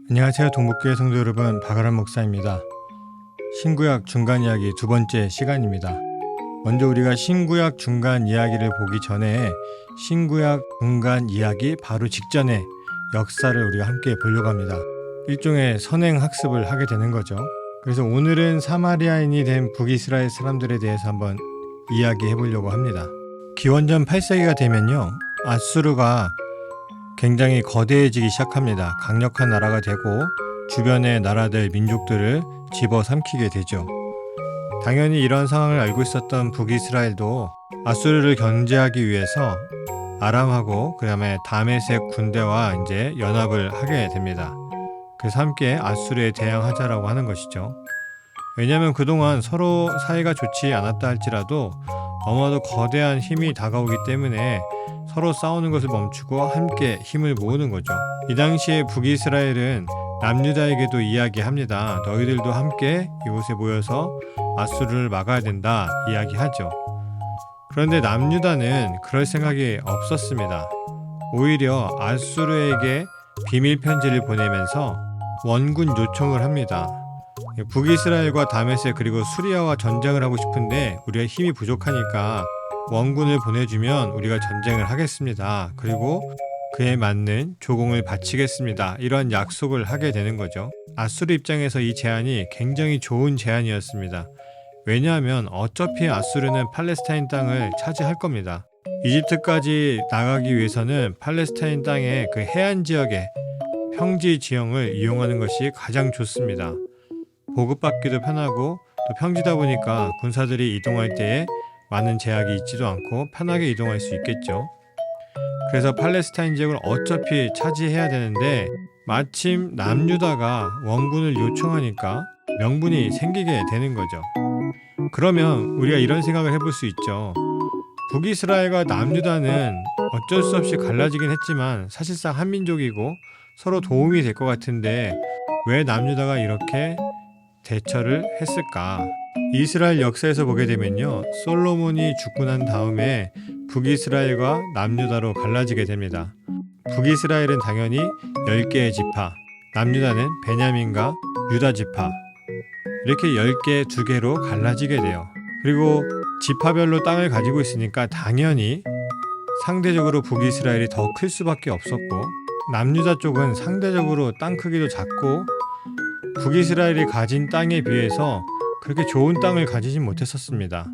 안녕하세요. 동북교회 성도 여러분, 박아람 목사입니다. 신구약 중간 이야기 두 번째 시간입니다. 먼저 우리가 신구약 중간 이야기를 보기 전에 신구약 중간 이야기 바로 직전에 역사를 우리가 함께 보려고 합니다. 일종의 선행 학습을 하게 되는 거죠. 그래서 오늘은 사마리아인이 된 북이스라엘 사람들에 대해서 한번 이야기해 보려고 합니다. 기원전 8세기가 되면요, 아수르가 굉장히 거대해지기 시작합니다. 강력한 나라가 되고 주변의 나라들, 민족들을 집어삼키게 되죠. 당연히 이런 상황을 알고 있었던 북이스라엘도 아수르를 견제하기 위해서 아람하고 그 다음에 다메섹 군대와 이제 연합을 하게 됩니다. 그래서 함께 아수르에 대항하자라고 하는 것이죠. 왜냐하면 그동안 서로 사이가 좋지 않았다 할지라도 너무나도 거대한 힘이 다가오기 때문에 서로 싸우는 것을 멈추고 함께 힘을 모으는 거죠. 이 당시에 북이스라엘은 남유다에게도 이야기합니다. 너희들도 함께 이곳에 모여서 아수르를 막아야 된다 이야기하죠. 그런데 남유다는 그럴 생각이 없었습니다. 오히려 아수르에게 비밀 편지를 보내면서 원군 요청을 합니다. 북이스라엘과 다메섹 그리고 수리아와 전쟁을 하고 싶은데 우리가 힘이 부족하니까 원군을 보내주면 우리가 전쟁을 하겠습니다. 그리고 그에 맞는 조공을 바치겠습니다. 이런 약속을 하게 되는 거죠. 아수르 입장에서 이 제안이 굉장히 좋은 제안이었습니다. 왜냐하면 어차피 아수르는 팔레스타인 땅을 차지할 겁니다. 이집트까지 나가기 위해서는 팔레스타인 땅의 그 해안 지역의 평지 지형을 이용하는 것이 가장 좋습니다. 보급받기도 편하고 또 평지다 보니까 군사들이 이동할 때에 많은 제약이 있지도 않고 편하게 이동할 수 있겠죠. 그래서 팔레스타인 지역을 어차피 차지해야 되는데 마침 남유다가 원군을 요청하니까 명분이 생기게 되는 거죠. 그러면 우리가 이런 생각을 해볼 수 있죠. 북이스라엘과 남유다는 어쩔 수 없이 갈라지긴 했지만 사실상 한민족이고 서로 도움이 될 것 같은데 왜 남유다가 이렇게 대처를 했을까? 이스라엘 역사에서 보게 되면요, 솔로몬이 죽고 난 다음에 북이스라엘과 남유다로 갈라지게 됩니다. 북이스라엘은 당연히 10개의 지파, 남유다는 베냐민과 유다 지파, 이렇게 10개, 2개로 갈라지게 돼요. 그리고 지파별로 땅을 가지고 있으니까 당연히 상대적으로 북이스라엘이 더 클 수밖에 없었고, 남유다 쪽은 상대적으로 땅 크기도 작고 북이스라엘이 가진 땅에 비해서 그렇게 좋은 땅을 가지진 못했었습니다.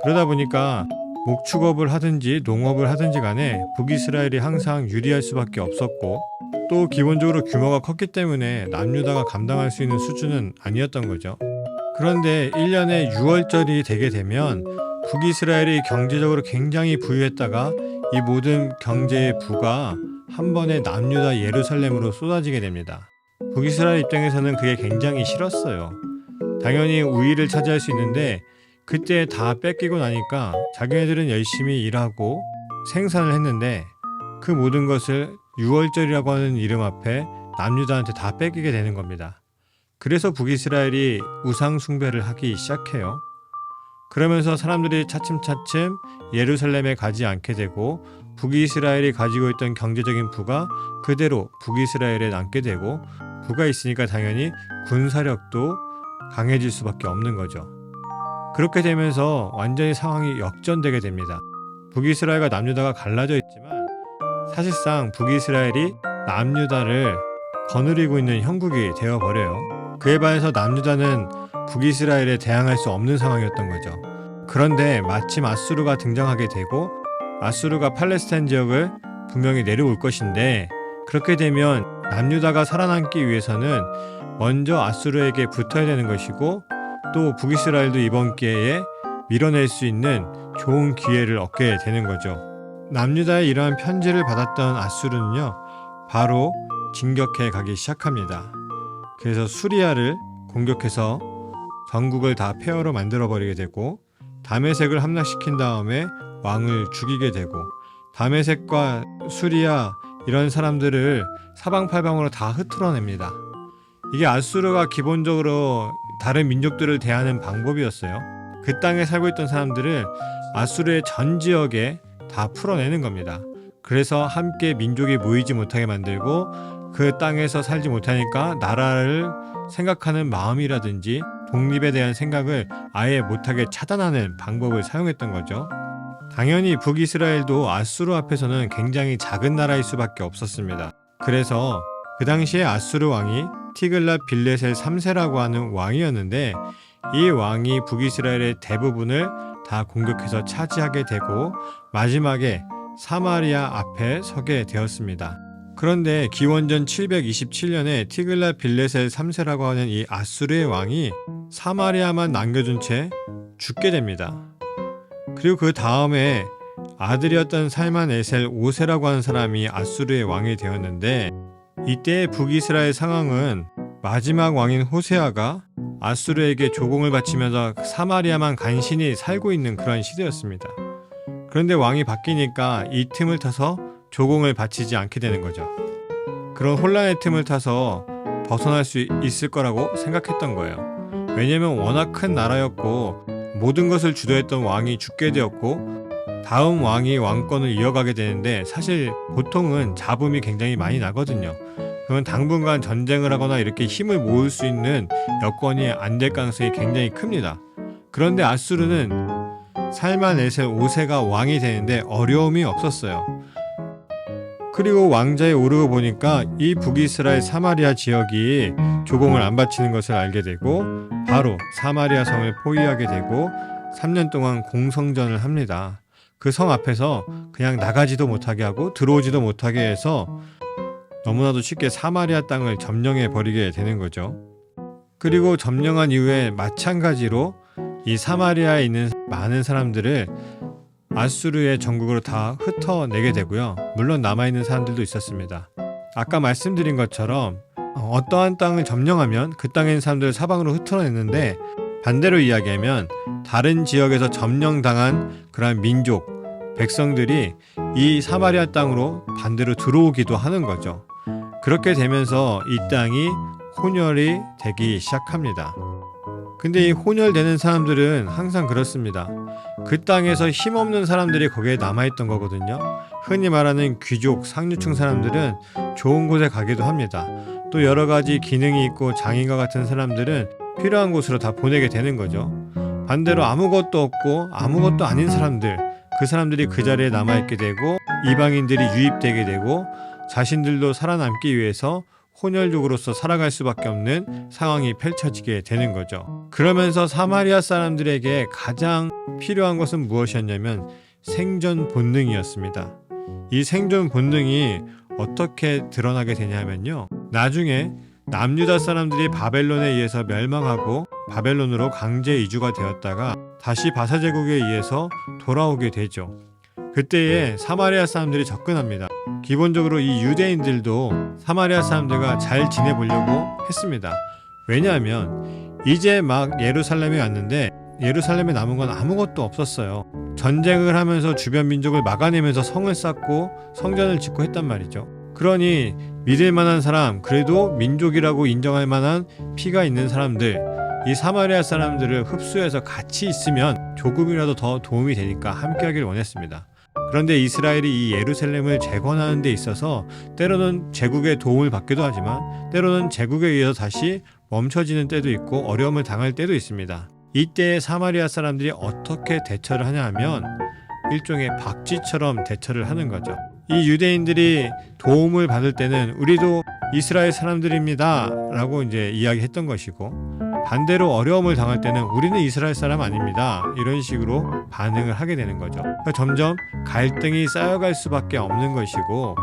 그러다 보니까 목축업을 하든지 농업을 하든지 간에 북이스라엘이 항상 유리할 수밖에 없었고, 또 기본적으로 규모가 컸기 때문에 남유다가 감당할 수 있는 수준은 아니었던 거죠. 그런데 1년에 6월절이 되게 되면 북이스라엘이 경제적으로 굉장히 부유했다가 이 모든 경제의 부가 한 번에 남유다 예루살렘으로 쏟아지게 됩니다. 북이스라엘 입장에서는 그게 굉장히 싫었어요. 당연히 우위를 차지할 수 있는데 그때 다 뺏기고 나니까 자기네들은 열심히 일하고 생산을 했는데 그 모든 것을 6월절이라고 하는 이름 앞에 남유다한테 다 뺏기게 되는 겁니다. 그래서 북이스라엘이 우상 숭배를 하기 시작해요. 그러면서 사람들이 차츰차츰 예루살렘에 가지 않게 되고 북이스라엘이 가지고 있던 경제적인 부가 그대로 북이스라엘에 남게 되고, 부가 있으니까 당연히 군사력도 강해질 수밖에 없는 거죠. 그렇게 되면서 완전히 상황이 역전되게 됩니다. 북이스라엘과 남유다가 갈라져 있지만 사실상 북이스라엘이 남유다를 거느리고 있는 형국이 되어버려요. 그에 반해서 남유다는 북이스라엘에 대항할 수 없는 상황이었던 거죠. 그런데 마침 아수르가 등장하게 되고 아수르가 팔레스타인 지역을 분명히 내려올 것인데, 그렇게 되면 남유다가 살아남기 위해서는 먼저 아수르에게 붙어야 되는 것이고, 또 북이스라엘도 이번 기회에 밀어낼 수 있는 좋은 기회를 얻게 되는 거죠. 남유다의 이러한 편지를 받았던 아수르는요, 바로 진격해 가기 시작합니다. 그래서 수리아를 공격해서 전국을 다 폐허로 만들어버리게 되고, 다메섹을 함락시킨 다음에 왕을 죽이게 되고, 다메섹과 수리아 이런 사람들을 사방팔방으로 다 흩어냅니다. 이게 아수르가 기본적으로 다른 민족들을 대하는 방법이었어요. 그 땅에 살고 있던 사람들을 아수르의 전 지역에 다 풀어내는 겁니다. 그래서 함께 민족이 모이지 못하게 만들고 그 땅에서 살지 못하니까 나라를 생각하는 마음이라든지 독립에 대한 생각을 아예 못하게 차단하는 방법을 사용했던 거죠. 당연히 북이스라엘도 아수르 앞에서는 굉장히 작은 나라일 수밖에 없었습니다. 그래서 그 당시에 아수르 왕이 티글랏 빌레셀 3세라고 하는 왕이었는데, 이 왕이 북이스라엘의 대부분을 다 공격해서 차지하게 되고 마지막에 사마리아 앞에 서게 되었습니다. 그런데 기원전 727년에 티글랏 빌레셀 3세라고 하는 이 아수르의 왕이 사마리아만 남겨둔 채 죽게 됩니다. 그리고 그 다음에 아들이었던 살만에셀 5세라고 하는 사람이 아수르의 왕이 되었는데, 이때의 북이스라엘 상황은 마지막 왕인 호세아가 아수르에게 조공을 바치면서 사마리아만 간신히 살고 있는 그런 시대였습니다. 그런데 왕이 바뀌니까 이 틈을 타서 조공을 바치지 않게 되는 거죠. 그런 혼란의 틈을 타서 벗어날 수 있을 거라고 생각했던 거예요. 왜냐면 워낙 큰 나라였고 모든 것을 주도했던 왕이 죽게 되었고 다음 왕이 왕권을 이어가게 되는데, 사실 보통은 잡음이 굉장히 많이 나거든요. 그러면 당분간 전쟁을 하거나 이렇게 힘을 모을 수 있는 여건이 안 될 가능성이 굉장히 큽니다. 그런데 아수르는 살만에셀 5세가 왕이 되는데 어려움이 없었어요. 그리고 왕좌에 오르고 보니까 이 북이스라엘 사마리아 지역이 조공을 안 바치는 것을 알게 되고 바로 사마리아 성을 포위하게 되고 3년 동안 공성전을 합니다. 그 성 앞에서 그냥 나가지도 못하게 하고 들어오지도 못하게 해서 너무나도 쉽게 사마리아 땅을 점령해 버리게 되는 거죠. 그리고 점령한 이후에 마찬가지로 이 사마리아에 있는 많은 사람들을 아수르의 전국으로 다 흩어내게 되고요. 물론 남아있는 사람들도 있었습니다. 아까 말씀드린 것처럼 어떠한 땅을 점령하면 그 땅에 있는 사람들을 사방으로 흩어냈는데, 반대로 이야기하면 다른 지역에서 점령당한 그러한 민족, 백성들이 이 사마리아 땅으로 반대로 들어오기도 하는 거죠. 그렇게 되면서 이 땅이 혼혈이 되기 시작합니다. 근데 이 혼혈되는 사람들은 항상 그렇습니다. 그 땅에서 힘없는 사람들이 거기에 남아있던 거거든요. 흔히 말하는 귀족, 상류층 사람들은 좋은 곳에 가기도 합니다. 또 여러 가지 기능이 있고 장인과 같은 사람들은 필요한 곳으로 다 보내게 되는 거죠. 반대로 아무것도 없고 아무것도 아닌 사람들, 그 사람들이 그 자리에 남아있게 되고 이방인들이 유입되게 되고 자신들도 살아남기 위해서 혼혈족으로서 살아갈 수밖에 없는 상황이 펼쳐지게 되는 거죠. 그러면서 사마리아 사람들에게 가장 필요한 것은 무엇이었냐면 생존 본능이었습니다. 이 생존 본능이 어떻게 드러나게 되냐면요, 나중에 남유다 사람들이 바벨론에 의해서 멸망하고 바벨론으로 강제 이주가 되었다가 다시 바사 제국에 의해서 돌아오게 되죠. 그때에 사마리아 사람들이 접근합니다. 기본적으로 이 유대인들도 사마리아 사람들과 잘 지내보려고 했습니다. 왜냐하면 이제 막 예루살렘에 왔는데 예루살렘에 남은 건 아무것도 없었어요. 전쟁을 하면서 주변 민족을 막아내면서 성을 쌓고 성전을 짓고 했단 말이죠. 그러니 믿을 만한 사람, 그래도 민족이라고 인정할 만한 피가 있는 사람들, 이 사마리아 사람들을 흡수해서 같이 있으면 조금이라도 더 도움이 되니까 함께 하기를 원했습니다. 그런데 이스라엘이 이 예루살렘을 재건하는 데 있어서 때로는 제국의 도움을 받기도 하지만 때로는 제국에 의해서 다시 멈춰지는 때도 있고 어려움을 당할 때도 있습니다. 이때 사마리아 사람들이 어떻게 대처를 하냐 하면 일종의 박쥐처럼 대처를 하는 거죠. 이 유대인들이 도움을 받을 때는 우리도 이스라엘 사람들입니다 라고 이제 이야기했던 것이고, 반대로 어려움을 당할 때는 우리는 이스라엘 사람 아닙니다 이런 식으로 반응을 하게 되는 거죠. 그러니까 점점 갈등이 쌓여갈 수밖에 없는 것이고,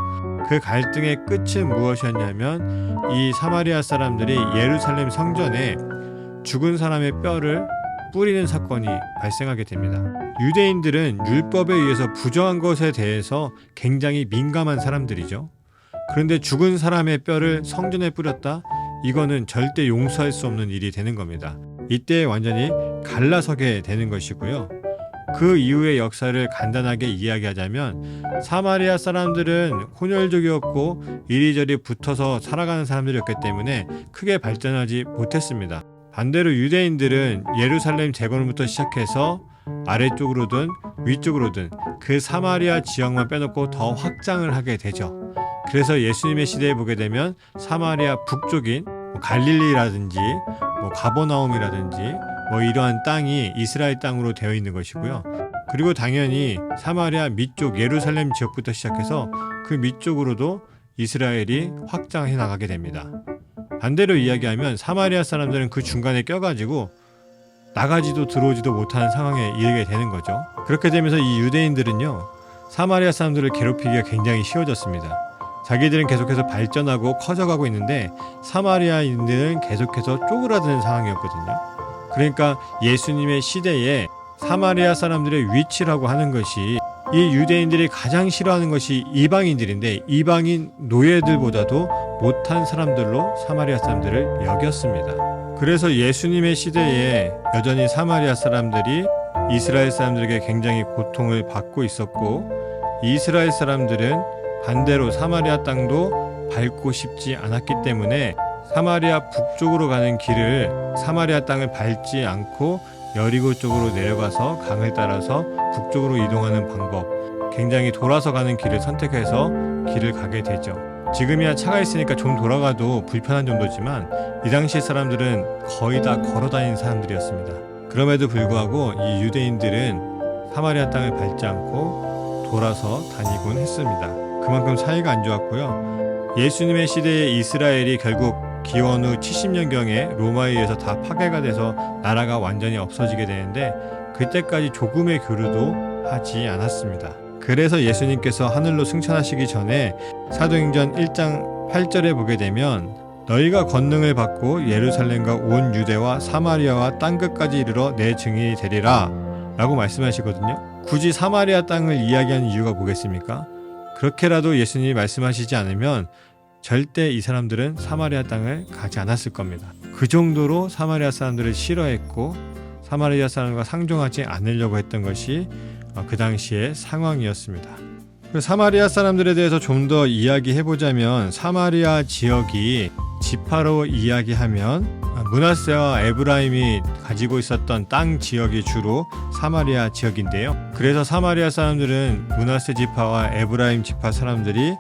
그 갈등의 끝은 무엇이었냐면 이 사마리아 사람들이 예루살렘 성전에 죽은 사람의 뼈를 뿌리는 사건이 발생하게 됩니다. 유대인들은 율법에 의해서 부정한 것에 대해서 굉장히 민감한 사람들이죠. 그런데 죽은 사람의 뼈를 성전에 뿌렸다? 이거는 절대 용서할 수 없는 일이 되는 겁니다. 이때 완전히 갈라서게 되는 것이고요. 그 이후의 역사를 간단하게 이야기하자면 사마리아 사람들은 혼혈족이었고 이리저리 붙어서 살아가는 사람들이었기 때문에 크게 발전하지 못했습니다. 반대로 유대인들은 예루살렘 재건부터 시작해서 아래쪽으로든 위쪽으로든 그 사마리아 지역만 빼놓고 더 확장을 하게 되죠. 그래서 예수님의 시대에 보게 되면 사마리아 북쪽인 갈릴리라든지 가버나움이라든지 이러한 땅이 이스라엘 땅으로 되어 있는 것이고요. 그리고 당연히 사마리아 밑쪽 예루살렘 지역부터 시작해서 그 밑쪽으로도 이스라엘이 확장해 나가게 됩니다. 반대로 이야기하면 사마리아 사람들은 그 중간에 껴가지고 나가지도 들어오지도 못하는 상황에 이르게 되는 거죠. 그렇게 되면서 이 유대인들은요, 사마리아 사람들을 괴롭히기가 굉장히 쉬워졌습니다. 자기들은 계속해서 발전하고 커져가고 있는데 사마리아인들은 계속해서 쪼그라드는 상황이었거든요. 그러니까 예수님의 시대에 사마리아 사람들의 위치라고 하는 것이, 이 유대인들이 가장 싫어하는 것이 이방인들인데 이방인 노예들보다도 못한 사람들로 사마리아 사람들을 여겼습니다. 그래서 예수님의 시대에 여전히 사마리아 사람들이 이스라엘 사람들에게 굉장히 고통을 받고 있었고, 이스라엘 사람들은 반대로 사마리아 땅도 밟고 싶지 않았기 때문에 사마리아 북쪽으로 가는 길을, 사마리아 땅을 밟지 않고 여리고 쪽으로 내려가서 강을 따라서 북쪽으로 이동하는 방법, 굉장히 돌아서 가는 길을 선택해서 길을 가게 되죠. 지금이야 차가 있으니까 좀 돌아가도 불편한 정도지만 이 당시 사람들은 거의 다 걸어 다니는 사람들이었습니다. 그럼에도 불구하고 이 유대인들은 사마리아 땅을 밟지 않고 돌아서 다니곤 했습니다. 그만큼 사이가 안 좋았고요. 예수님의 시대의 이스라엘이 결국 기원 후 70년경에 로마에 의해서 다 파괴가 돼서 나라가 완전히 없어지게 되는데 그때까지 조금의 교류도 하지 않았습니다. 그래서 예수님께서 하늘로 승천하시기 전에 사도행전 1장 8절에 보게 되면 너희가 권능을 받고 예루살렘과 온 유대와 사마리아와 땅끝까지 이르러 내 증인이 되리라 라고 말씀하시거든요. 굳이 사마리아 땅을 이야기하는 이유가 뭐겠습니까? 그렇게라도 예수님이 말씀하시지 않으면 절대 이 사람들은 사마리아 땅을 가지 않았을 겁니다. 그 정도로 사마리아 사람들을 싫어했고 사마리아 사람과 상종하지 않으려고 했던 것이 그 당시의 상황이었습니다. 사마리아 사람들에 대해서 좀 더 이야기해보자면, 사마리아 지역이 지파로 이야기하면 므낫세와 에브라임이 가지고 있었던 땅 지역이 주로 사마리아 지역인데요. 그래서 사마리아 사람들은 므낫세 지파와 에브라임 지파 사람들이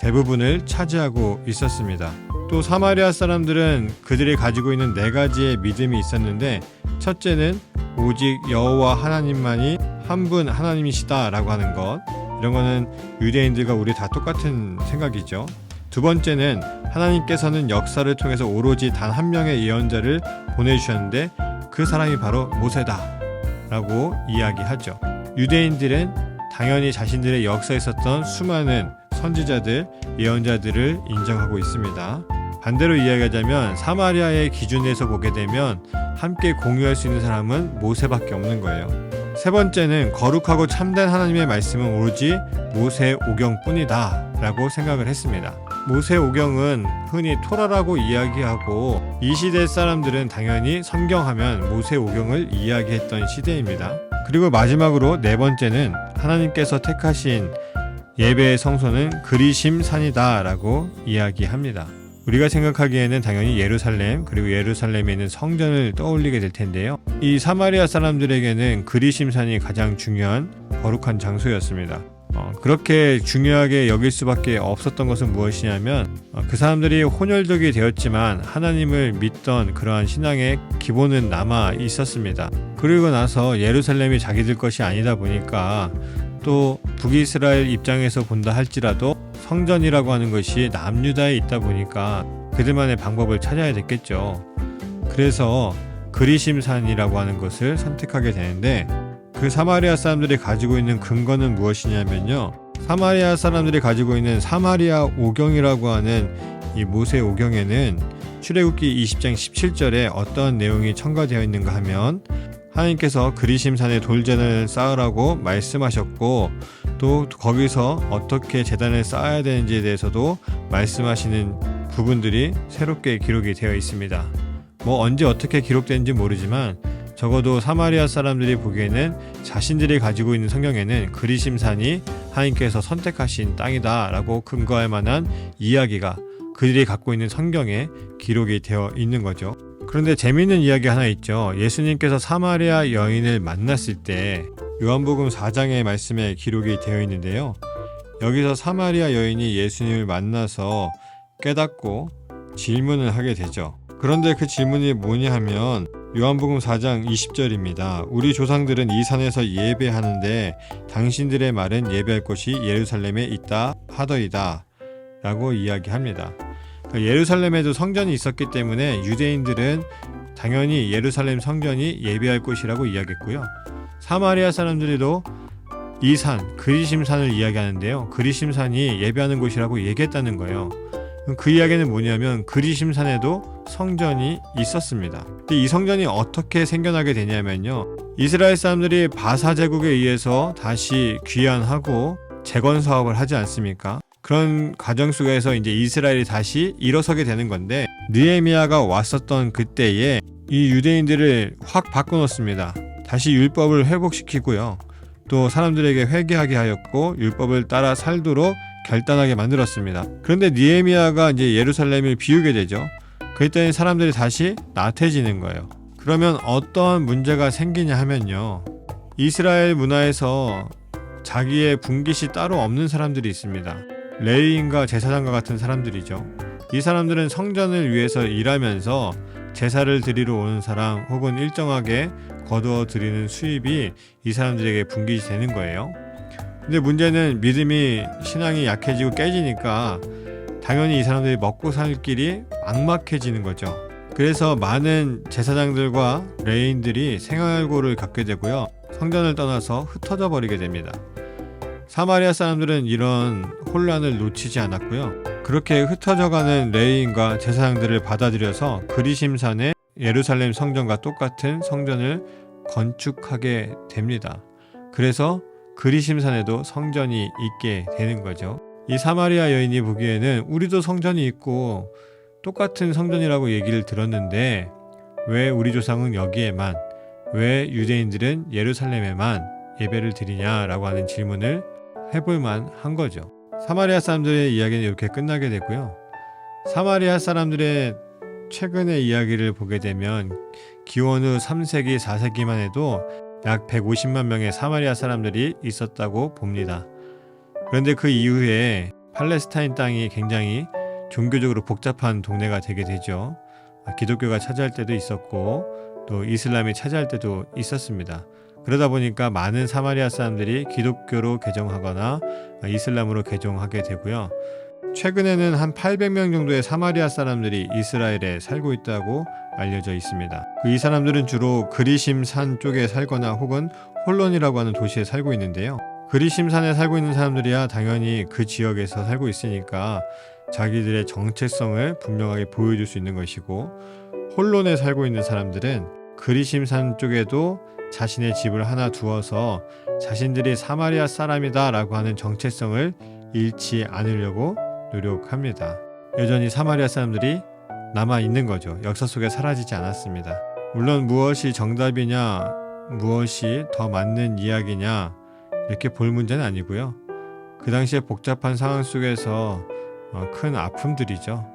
대부분을 차지하고 있었습니다. 또 사마리아 사람들은 그들이 가지고 있는 4가지의 믿음이 있었는데, 첫째는 오직 여호와 하나님만이 한 분 하나님이시다 라고 하는 것, 이런 거는 유대인들과 우리 다 똑같은 생각이죠. 두 번째는 하나님께서는 역사를 통해서 오로지 단 한 명의 예언자를 보내주셨는데 그 사람이 바로 모세다 라고 이야기하죠. 유대인들은 당연히 자신들의 역사에 있었던 수많은 선지자들, 예언자들을 인정하고 있습니다. 반대로 이야기하자면 사마리아의 기준에서 보게 되면 함께 공유할 수 있는 사람은 모세밖에 없는 거예요. 세 번째는 거룩하고 참된 하나님의 말씀은 오로지 모세 오경뿐이다 라고 생각을 했습니다. 모세 오경은 흔히 토라라고 이야기하고 이 시대 사람들은 당연히 성경하면 모세 오경을 이야기했던 시대입니다. 그리고 마지막으로 4번째는 하나님께서 택하신 예배의 성소는 그리심 산이다 라고 이야기합니다. 우리가 생각하기에는 당연히 예루살렘, 그리고 예루살렘에 있는 성전을 떠올리게 될 텐데요. 이 사마리아 사람들에게는 그리심 산이 가장 중요한 거룩한 장소였습니다. 그렇게 중요하게 여길 수밖에 없었던 것은 무엇이냐면 그 사람들이 혼혈족이 되었지만 하나님을 믿던 그러한 신앙의 기본은 남아 있었습니다. 그리고 나서 예루살렘이 자기들 것이 아니다 보니까 또 북이스라엘 입장에서 본다 할지라도 성전이라고 하는 것이 남유다에 있다 보니까 그들만의 방법을 찾아야 됐겠죠. 그래서 그리심산이라고 하는 것을 선택하게 되는데, 그 사마리아 사람들이 가지고 있는 근거는 무엇이냐면요, 사마리아 사람들이 가지고 있는 사마리아 오경이라고 하는 이 모세 오경에는 출애굽기 20장 17절에 어떤 내용이 첨가되어 있는가 하면, 하나님께서 그리심산에 돌제단을 쌓으라고 말씀하셨고 또 거기서 어떻게 제단을 쌓아야 되는지에 대해서도 말씀하시는 부분들이 새롭게 기록이 되어 있습니다. 언제 어떻게 기록되는지 모르지만 적어도 사마리아 사람들이 보기에는 자신들이 가지고 있는 성경에는 그리심산이 하나님께서 선택하신 땅이다 라고 근거할 만한 이야기가 그들이 갖고 있는 성경에 기록이 되어 있는 거죠. 그런데 재미있는 이야기 하나 있죠. 예수님께서 사마리아 여인을 만났을 때 요한복음 4장의 말씀에 기록이 되어 있는데요. 여기서 사마리아 여인이 예수님을 만나서 깨닫고 질문을 하게 되죠. 그런데 그 질문이 뭐냐 하면 요한복음 4장 20절입니다. 우리 조상들은 이 산에서 예배하는데 당신들의 말은 예배할 곳이 예루살렘에 있다 하더이다 라고 이야기합니다. 예루살렘에도 성전이 있었기 때문에 유대인들은 당연히 예루살렘 성전이 예배할 곳이라고 이야기했고요. 사마리아 사람들도 이 산, 그리심산을 이야기하는데요. 그리심산이 예배하는 곳이라고 얘기했다는 거예요. 그 이야기는 뭐냐면 그리심산에도 성전이 있었습니다. 근데 이 성전이 어떻게 생겨나게 되냐면요. 이스라엘 사람들이 바사 제국에 의해서 다시 귀환하고 재건 사업을 하지 않습니까? 그런 과정 속에서 이제 이스라엘이 다시 일어서게 되는 건데 느헤미야가 왔었던 그때에 이 유대인들을 확 바꿔놓습니다. 다시 율법을 회복시키고요. 또 사람들에게 회개하게 하였고 율법을 따라 살도록 결단하게 만들었습니다. 그런데 느헤미야가 이제 예루살렘을 비우게 되죠. 그랬더니 사람들이 다시 나태해지는 거예요. 그러면 어떠한 문제가 생기냐 하면요. 이스라엘 문화에서 자기의 분깃이 따로 없는 사람들이 있습니다. 레위인과 제사장과 같은 사람들이죠. 이 사람들은 성전을 위해서 일하면서 제사를 드리러 오는 사람 혹은 일정하게 거두어 드리는 수입이 이 사람들에게 분깃이 되는 거예요. 근데 문제는 믿음이 신앙이 약해지고 깨지니까 당연히 이 사람들이 먹고 살 길이 막막해지는 거죠. 그래서 많은 제사장들과 레위인들이 생활고를 겪게 되고요. 성전을 떠나서 흩어져 버리게 됩니다. 사마리아 사람들은 이런 혼란을 놓치지 않았고요. 그렇게 흩어져가는 레위인과 제사장들을 받아들여서 그리심산에 예루살렘 성전과 똑같은 성전을 건축하게 됩니다. 그래서 그리심산에도 성전이 있게 되는 거죠. 이 사마리아 여인이 보기에는 우리도 성전이 있고 똑같은 성전이라고 얘기를 들었는데 왜 우리 조상은 여기에만, 왜 유대인들은 예루살렘에만 예배를 드리냐라고 하는 질문을 해볼만 한 거죠. 사마리아 사람들의 이야기는 이렇게 끝나게 되고요. 사마리아 사람들의 최근의 이야기를 보게 되면 기원 후 3세기, 4세기만 해도 약 150만 명의 사마리아 사람들이 있었다고 봅니다. 그런데 그 이후에 팔레스타인 땅이 굉장히 종교적으로 복잡한 동네가 되게 되죠. 기독교가 차지할 때도 있었고 또 이슬람이 차지할 때도 있었습니다. 그러다 보니까 많은 사마리아 사람들이 기독교로 개종하거나 이슬람으로 개종하게 되고요. 최근에는 한 800명 정도의 사마리아 사람들이 이스라엘에 살고 있다고 알려져 있습니다. 이 사람들은 주로 그리심산 쪽에 살거나 혹은 홀론이라고 하는 도시에 살고 있는데요. 그리심산에 살고 있는 사람들이야 당연히 그 지역에서 살고 있으니까 자기들의 정체성을 분명하게 보여줄 수 있는 것이고, 홀론에 살고 있는 사람들은 그리심산 쪽에도 자신의 집을 하나 두어서 자신들이 사마리아 사람이다 라고 하는 정체성을 잃지 않으려고 노력합니다. 여전히 사마리아 사람들이 남아있는 거죠. 역사 속에 사라지지 않았습니다. 물론 무엇이 정답이냐, 무엇이 더 맞는 이야기냐 이렇게 볼 문제는 아니고요. 그 당시에 복잡한 상황 속에서 큰 아픔들이죠.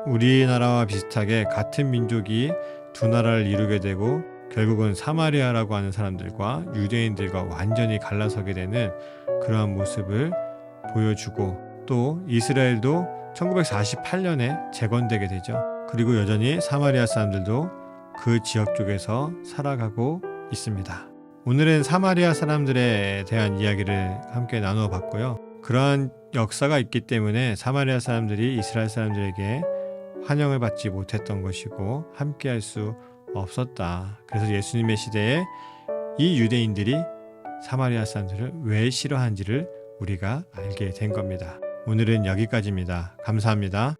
우리나라와 비슷하게 같은 민족이 두 나라를 이루게 되고 결국은 사마리아라고 하는 사람들과 유대인들과 완전히 갈라서게 되는 그러한 모습을 보여주고, 또 이스라엘도 1948년에 재건되게 되죠. 그리고 여전히 사마리아 사람들도 그 지역 쪽에서 살아가고 있습니다. 오늘은 사마리아 사람들에 대한 이야기를 함께 나누어 봤고요. 그러한 역사가 있기 때문에 사마리아 사람들이 이스라엘 사람들에게 환영을 받지 못했던 것이고 함께할 수 없었다. 그래서 예수님의 시대에 이 유대인들이 사마리아 사람들을 왜 싫어한지를 우리가 알게 된 겁니다. 오늘은 여기까지입니다. 감사합니다.